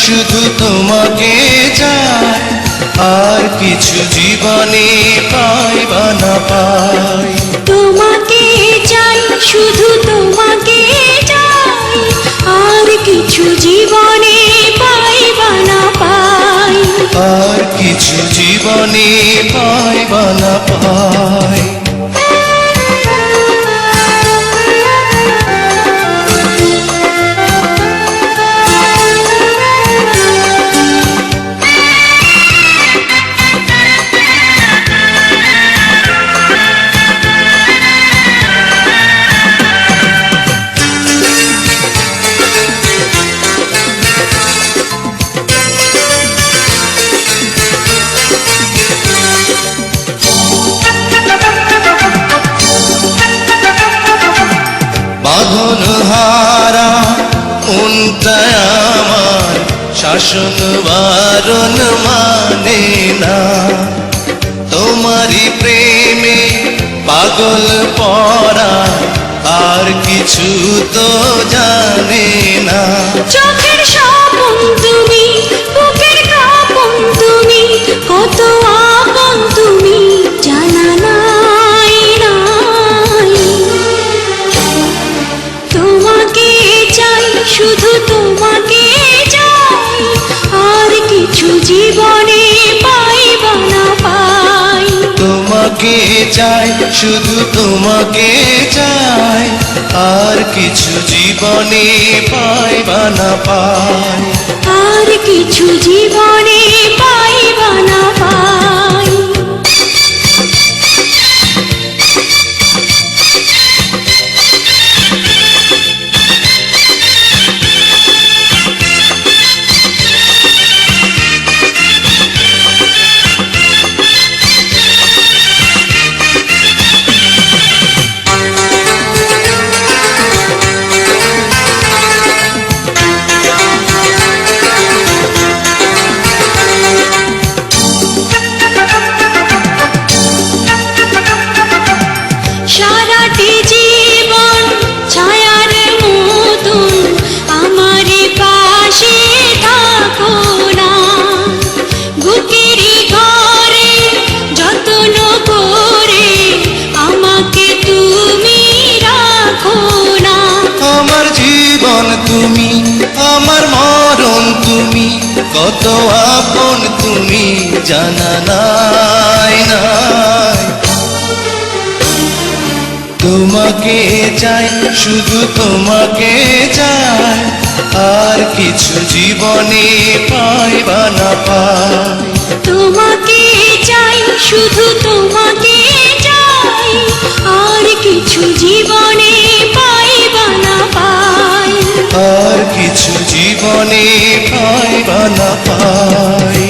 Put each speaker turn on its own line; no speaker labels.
শুধু তোমাকে চাই, আর কিছু জীবনে পাই বা না পাই।
তোমাকে চাই, শুধু তোমাকে চাই, আর কিছু জীবনে পাই বা না পাই।
আর কিছু জীবনে পাই বা না পাই। বাঁধন হারা মনটা আমার শাসন বারণ মানে না, তোমারই প্রেমে পাগল পড়া আর কিছু তো জানে না।
চোখের স্বপন তুমি, বুকের কাঁপন তুমি, কত আপন তুমি জানা নাই নাই। তোমাকে চাই, শুধু তোমাকে চাই, আর কিছু জীবনে পাই বা না পাই।
তোমাকে চাই, শুধু তোমাকে চাই, আর কিছু জীবনে পাই বা না পাই।
আর কিছু জীবনে পাই বা না পাই। সারাটি জীবন ছায়ার মতন আমারই পাশে থাকো না, বুকেরই ঘরে যত্ন করে আমাকে তুমি রাখো না।
আমার জীবন তুমি, আমার মরণ তুমি, কত আপন তুমি জানা নাই নাই। তোমাকে চাই, শুধু তোমাকে চাই, আর কিছু জীবনে পাই বা না পাই।
তোমাকে চাই, শুধু তোমাকে চাই, আর কিছু জীবনে পাই বা না পাই।
আর কিছু জীবনে পাই বা না পাই।